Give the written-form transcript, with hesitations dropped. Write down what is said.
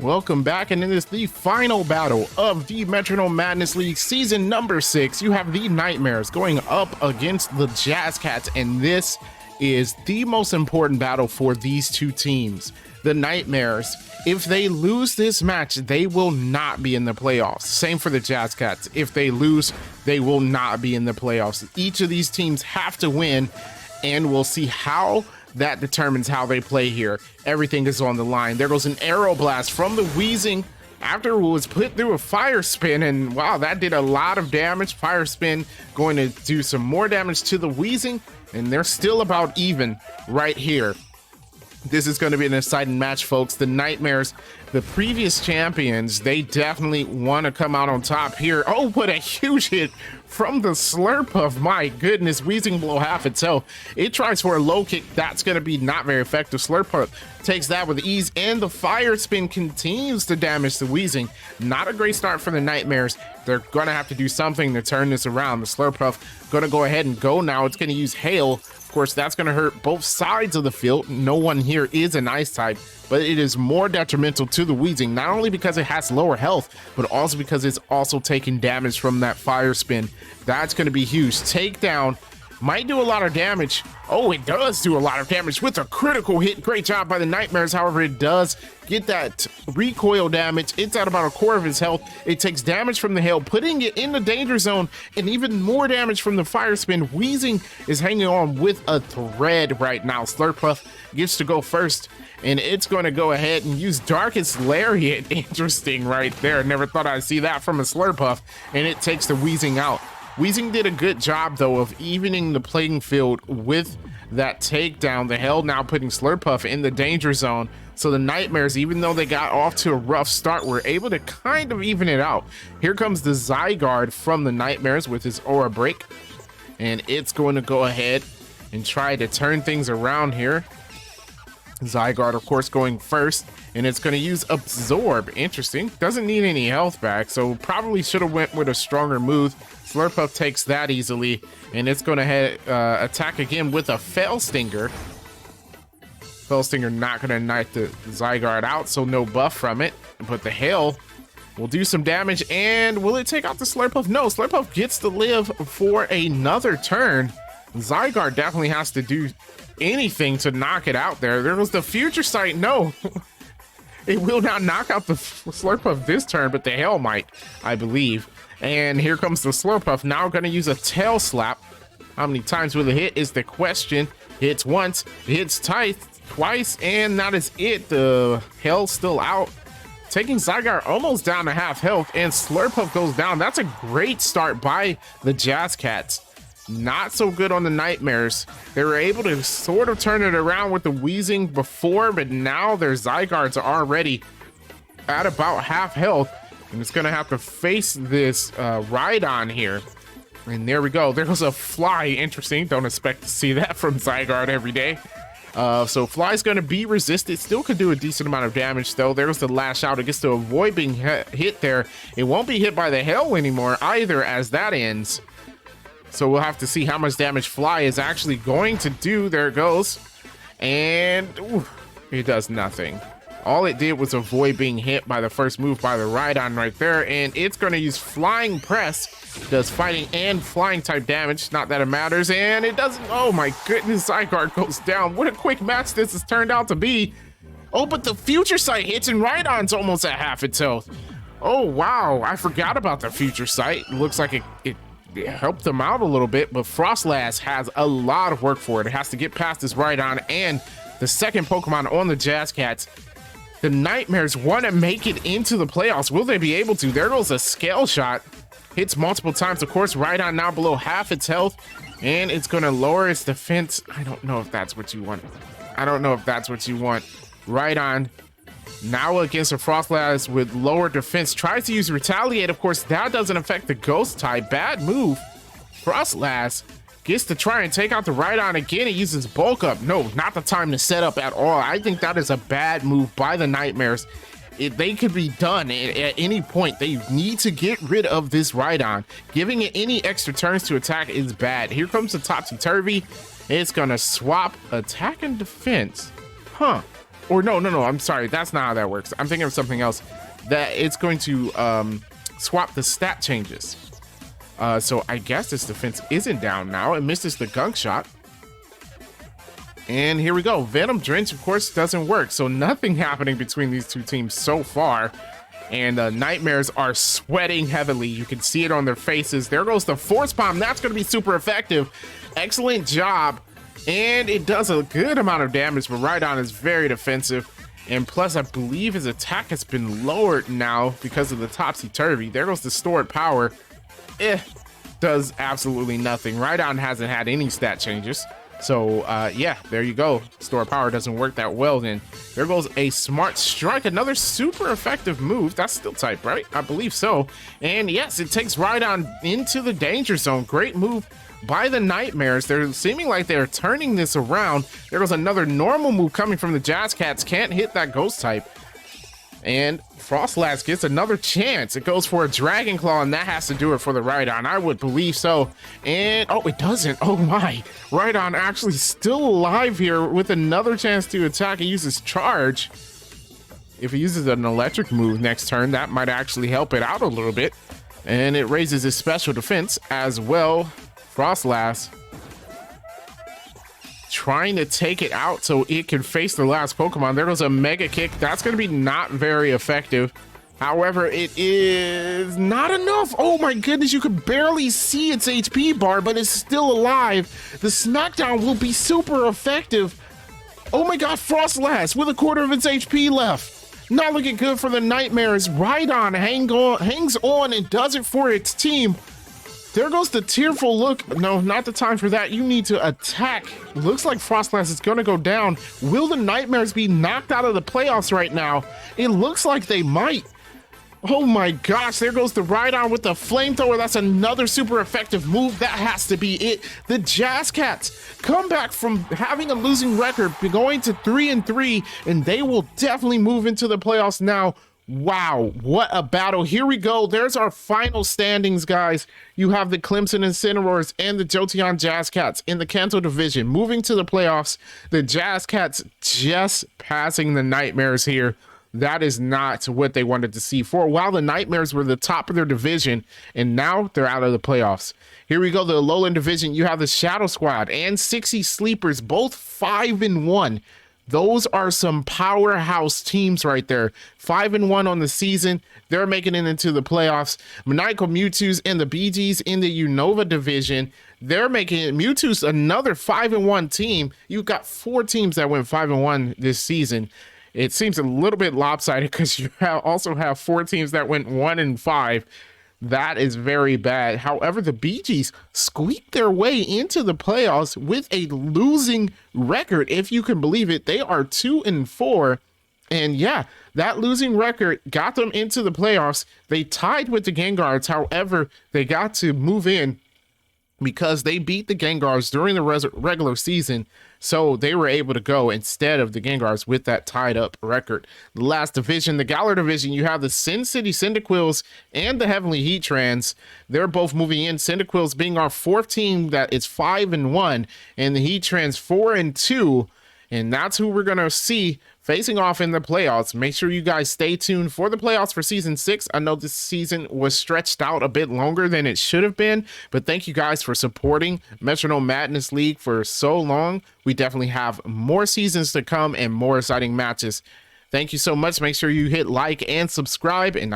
Welcome back, and it is the final battle of the Metronome Madness League season number 6. You have the Nightmares going up against the Jazz Cats, and this is the most important battle for these two teams. The Nightmares, if they lose this match, they will not be in the playoffs. Same for the Jazz Cats. If they lose, they will not be in the playoffs. Each of these teams have to win, and we'll see how that determines how they play here. Everything is on the line. There goes an arrow blast from the Wheezing after it was put through a fire spin, and wow, that did a lot of damage. Fire spin going to do some more damage to the Wheezing, and they're still about even right here. This is going to be an exciting match, folks. The Nightmares, the previous champions, they definitely want to come out on top here. Oh, what a huge hit from the Slurpuff. My goodness, Wheezing below half its health. It tries for a low kick. That's going to be not very effective. Slurpuff takes that with ease, and the fire spin continues to damage the Wheezing. Not a great start for the Nightmares. They're going to have to do something to turn this around. The Slurpuff going to go ahead and go now. It's going to use Hail. Of course, that's going to hurt both sides of the field. No one here is an ice type, but it is more detrimental to the Wheezing, not only because it has lower health, but also because it's also taking damage from that fire spin. That's going to be huge. Takedown might do a lot of damage. Oh, it does do a lot of damage with a critical hit. Great job by the Nightmares. However, it does get that recoil damage. It's at about a quarter of his health. It takes damage from the hail, putting it in the danger zone, and even more damage from the fire spin. Wheezing is hanging on with a thread right now. Slurpuff gets to go first, and it's going to go ahead and use Darkest Lariat. Interesting right there. Never thought I'd see that from a Slurpuff, and it takes the Wheezing out. Wheezing did a good job, though, of evening the playing field with that takedown. The Hell now putting Slurpuff in the danger zone. So the Nightmares, even though they got off to a rough start, were able to kind of even it out. Here comes the Zygarde from the Nightmares with his Aura Break. And it's going to go ahead and try to turn things around here. Zygarde, of course, going first, and it's going to use Absorb. Interesting. Doesn't need any health back, so probably should have went with a stronger move. Slurpuff takes that easily, and it's going to attack again with a Fail Stinger. Fail Stinger not going to knife the Zygarde out, so no buff from it. But the Hail will do some damage, and will it take out the Slurpuff? No, Slurpuff gets to live for another turn. Zygarde definitely has to do anything to knock it out there. There was the Future Sight. No, it will not knock out the Slurpuff this turn, but the Hail might, I believe. And here comes the Slurpuff, now going to use a Tail Slap. How many times will it hit is the question. Hits once, hits twice, and that is it. The Hail's still out, taking Zygarde almost down to half health, and Slurpuff goes down. That's a great start by the Jazz Cats. Not so good on the Nightmares. They were able to sort of turn it around with the Wheezing before, but now their Zygardes are already at about half health, and it's gonna have to face this Rhydon here. And there we go. There was a Fly. Interesting. Don't expect to see that from Zygarde every day. So Fly's gonna be resisted. Still could do a decent amount of damage though. There's the Lash Out. It gets to avoid being hit there. It won't be hit by the Hail anymore either as that ends. So we'll have to see how much damage Fly is actually going to do. There it goes. And it does nothing. All it did was avoid being hit by the first move by the Rhydon right there. And it's going to use Flying Press. Does fighting and flying type damage. Not that it matters. And it doesn't. Oh my goodness. Zygarde goes down. What a quick match this has turned out to be. Oh, but the Future Sight hits and Rhydon's almost at half its health. Oh, wow. I forgot about the Future Sight. Looks like it helped them out a little bit, but Frostlass has a lot of work for it. It has to get past this Rhydon and the second Pokemon on the Jazz Cats. The Nightmares want to make it into the playoffs. Will they be able to? There goes a Scale Shot. Hits multiple times. Of course, Rhydon now below half its health, and it's going to lower its defense. I don't know if that's what you want. Rhydon now against a Frostlass with lower defense, tries to use Retaliate. Of course, that doesn't affect the Ghost type. Bad move. Frostlass gets to try and take out the Rhydon again. It uses Bulk Up. No, not the time to set up at all. I think that is a bad move by the Nightmares. They could be done at any point. They need to get rid of this Rhydon. Giving it any extra turns to attack is bad. Here comes the Topsy Turvy. It's going to swap attack and defense. Huh. Or no, I'm sorry. That's not how that works. I'm thinking of something else. That it's going to swap the stat changes. So I guess this defense isn't down now. It misses the gunk shot. And here we go. Venom Drench, of course, doesn't work. So nothing happening between these two teams so far. And Nightmares are sweating heavily. You can see it on their faces. There goes the Force Bomb. That's going to be super effective. Excellent job. And it does a good amount of damage, but Rhydon is very defensive. And plus, I believe his attack has been lowered now because of the topsy-turvy. There goes the stored power. Does absolutely nothing. Rhydon hasn't had any stat changes. So, yeah, there you go. Stored power doesn't work that well then. There goes a Smart Strike, another super effective move. That's still type, right? I believe so. And yes, it takes Rhydon into the danger zone. Great move by the Nightmares. They're seeming like they're turning this around. There goes another normal move coming from the Jazz Cats. Can't hit that ghost type. And Frostlass gets another chance. It goes for a Dragon Claw, and that has to do it for the Rhydon. I would believe so. And, oh, it doesn't. Oh, my. Rhydon actually still alive here with another chance to attack. He uses Charge. If he uses an electric move next turn, that might actually help it out a little bit. And it raises his special defense as well. Frostlass trying to take it out so it can face the last Pokemon. There goes a Mega Kick. That's going to be not very effective. However, it is not enough. Oh my goodness, you can barely see its HP bar, but it's still alive. The Smackdown will be super effective. Oh my god, Frostlass with a quarter of its HP left. Not looking good for the Nightmares. Rhydon hangs on and does it for its team. There goes the tearful look. No, not the time for that. You need to attack. Looks like Frostlass is going to go down. Will the Nightmares be knocked out of the playoffs right now? It looks like they might. Oh my gosh, there goes the Rhydon with the flamethrower. That's another super effective move. That has to be it. The Jazz Cats come back from having a losing record, going to 3-3, and they will definitely move into the playoffs now. Wow, what a battle. Here we go. There's our final standings, guys. You have the Clemson Incineroars and the Joteon Jazz Cats in the Kanto division moving to the playoffs. The Jazz Cats just passing the Nightmares here. That is not what they wanted to see. For a while, the Nightmares were the top of their division, and now they're out of the playoffs. Here we go, the Alolan division. You have the Shadow Squad and 60 Sleepers, both 5-1. Those are some powerhouse teams right there. 5-1 on the season. They're making it into the playoffs. Maniacal Mewtwo's and the BGs in the Unova division. They're making it. Mewtwo's another 5-1 team. You've got 4 teams that went 5-1 this season. It seems a little bit lopsided because you also have 4 teams that went 1-5. That is very bad. However, the Bee Gees squeaked their way into the playoffs with a losing record. If you can believe it, they are 2-4. And yeah, that losing record got them into the playoffs. They tied with the Gengars. However, they got to move in because they beat the Gengars during the regular season. So they were able to go instead of the Gengars with that tied up record. The last division, the Galar division, you have the Sin City Cyndaquils and the Heavenly Heatrans. They're both moving in. Cyndaquils being our 4th team that is 5-1, and the Heatrans 4-2. And that's who we're going to see facing off in the playoffs. Make sure you guys stay tuned for the playoffs for season 6. I know this season was stretched out a bit longer than it should have been, but thank you guys for supporting Metronome Madness League for so long. We definitely have more seasons to come and more exciting matches. Thank you so much. Make sure you hit like and subscribe, and